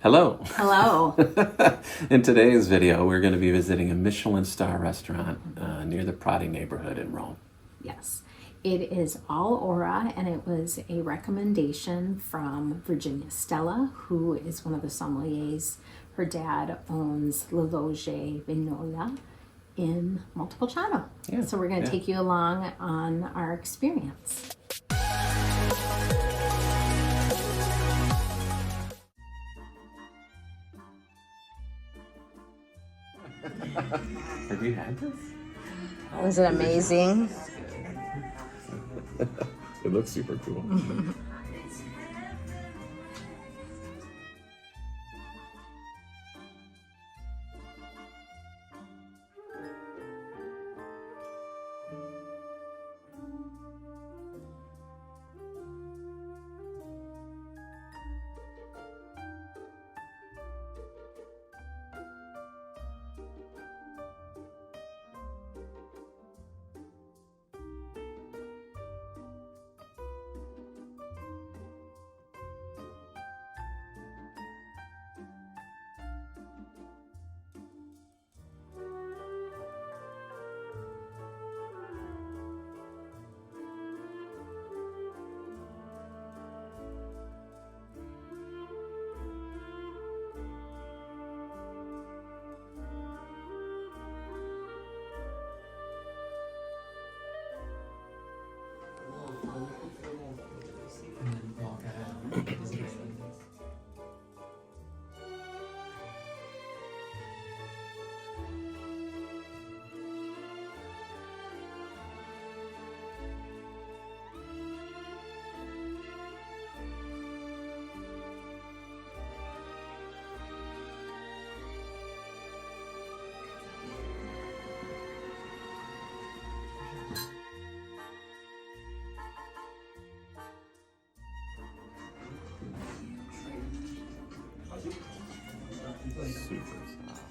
Hello. Hello. In today's video, we're going to be visiting a Michelin star restaurant near the Prati neighborhood in Rome. Yes, it is all ORO, and it was a recommendation from Virginia Stella, who is one of the sommeliers. Her dad owns La Loge Vignola in Montepulciano. Yeah, So we're going to yeah. take you along on our experience. Have you had this? Was it amazing? It looks super cool. Super soft.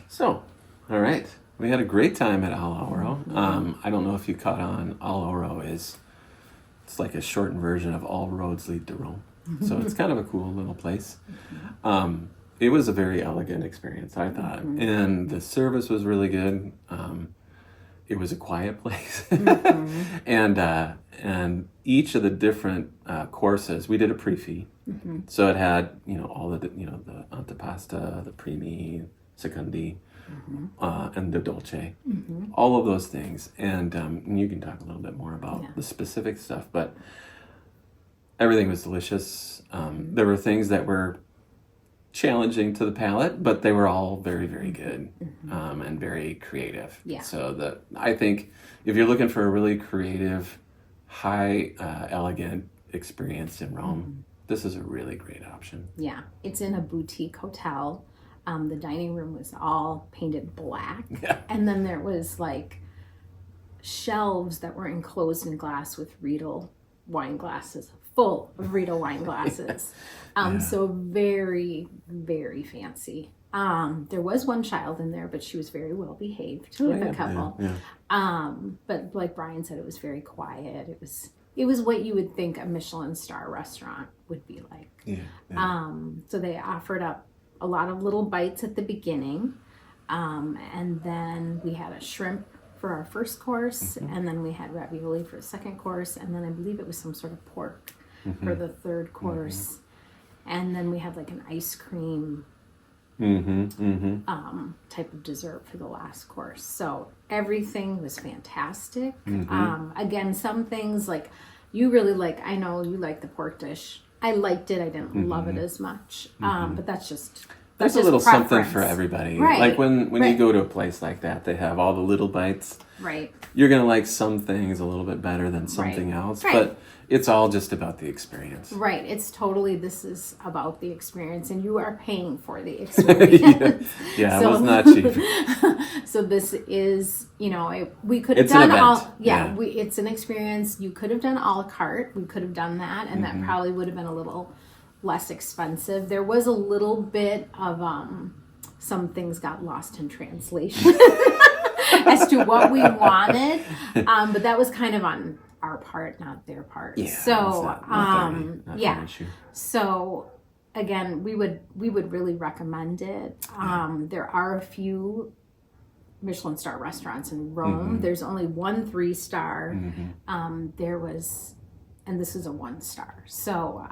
So, all right. We had a great time at Al Oro. I don't know if you caught on. Al Oro it's like a shortened version of All Roads Lead to Rome. So it's kind of a cool little place. It was a very elegant experience, I thought, and the service was really good. It was a quiet place, and each of the different courses, we did a pre-fee, so it had all the the antipasta, the primi, secondi, and the dolce, all of those things, and you can talk a little bit more about the specific stuff, but everything was delicious. There were things that were challenging to the palate, but they were all very, very good, and very creative. Yeah. So I think if you're looking for a really creative, high, elegant experience in Rome, this is a really great option. Yeah, it's in a boutique hotel. The dining room was all painted black, and then there was like shelves that were enclosed in glass with Riedel wine glasses, full of Riedel wine glasses. So very, very fancy. There was one child in there, but she was very well behaved with a couple. But like Brian said, it was very quiet. It was what you would think a Michelin star restaurant would be like. So they offered up a lot of little bites at the beginning, and then we had a shrimp for our first course, and then we had ravioli for the second course, and then I believe it was some sort of pork for the third course, and then we had like an ice cream type of dessert for the last course. So everything was fantastic. Again, some things like you really like, I know you like the pork dish. I liked it. I didn't love it as much. But there's a little preference. something for everybody. Right. Like when you go to a place like that, they have all the little bites. Right. You're going to like some things a little bit better than something else, but it's all just about the experience. Right. It's totally, this is about the experience, and you are paying for the experience. It was not cheap. So this is, we could have done all, it's an experience. You could have done a la carte. We could have done that, and that probably would have been a little less expensive. There was a little bit of, some things got lost in translation as to what we wanted. But that was kind of on our part, not their part. Yeah, so, not their issue. So again, we would really recommend it. There are a few Michelin star restaurants in Rome. There's only 1 3-star. There was, and this is a 1-star. So,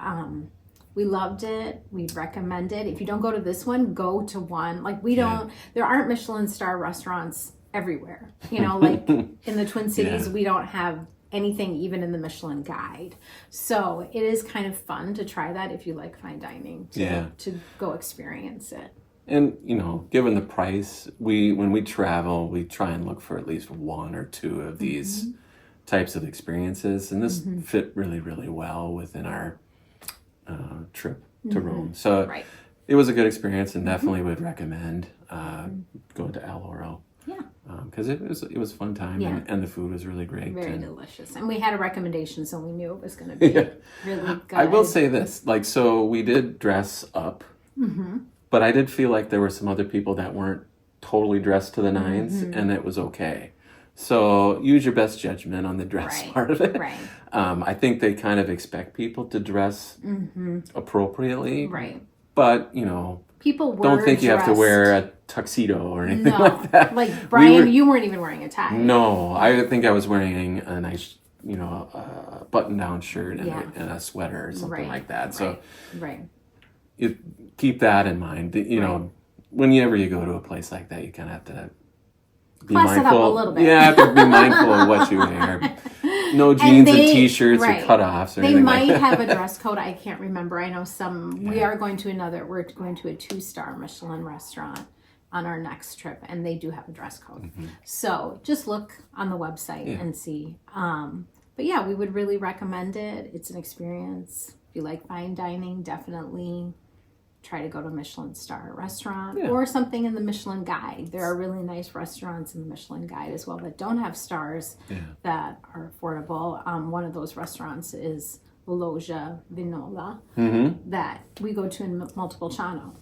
we loved it. We'd recommend it. If you don't go to this one, go to one. Like there aren't Michelin star restaurants everywhere. Like in the Twin Cities, we don't have anything even in the Michelin guide. So it is kind of fun to try that if you like fine dining to go experience it. And, given the price, when we travel, we try and look for at least 1 or 2 of these types of experiences. And this fit really, really well within our trip to Rome. So it was a good experience, and definitely would recommend going to ORO. Because it was a fun time, and the food was really great. Very delicious. And we had a recommendation, so we knew it was going to be really good. I will say this, so we did dress up, but I did feel like there were some other people that weren't totally dressed to the nines, and it was okay. So use your best judgment on the dress part of it. Right. I think they kind of expect people to dress appropriately. Right. But, people don't think you have to wear a tuxedo or anything like that. Like Brian, you weren't even wearing a tie. No, I think I was wearing a nice, a button-down shirt and a sweater or something like that. So you keep that in mind. Whenever you go to a place like that, you kind of have to be class mindful. It up a little bit. Yeah, have to be mindful of what you wear. No jeans and t-shirts or cutoffs or anything like that. They might have a dress code. I can't remember. I know some. Yeah. We're going to a 2-star Michelin restaurant on our next trip, and they do have a dress code. So just look on the website and see. But yeah, we would really recommend it. It's an experience. If you like fine dining, definitely try to go to a Michelin star restaurant or something in the Michelin guide. There are really nice restaurants in the Michelin guide as well that don't have stars that are affordable. One of those restaurants is Loggia Vignola that we go to in Montepulciano,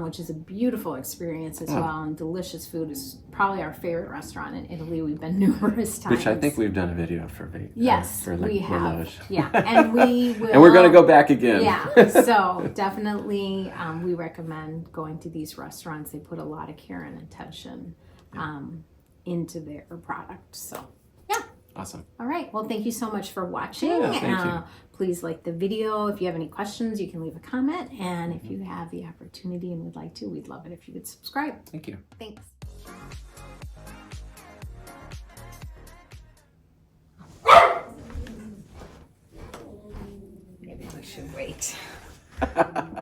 which is a beautiful experience as well, and delicious food. Is probably our favorite restaurant in Italy. We've been numerous times. Which I think we've done a video for. We have. Yeah, and we will. And we're going to go back again. Yeah, so definitely we recommend going to these restaurants. They put a lot of care and attention into their product. So, yeah. Awesome. All right. Well, thank you so much for watching. Thank you. Please like the video. If you have any questions, you can leave a comment. And if you have the opportunity and would like to, we'd love it if you could subscribe. Thank you. Thanks. Maybe great.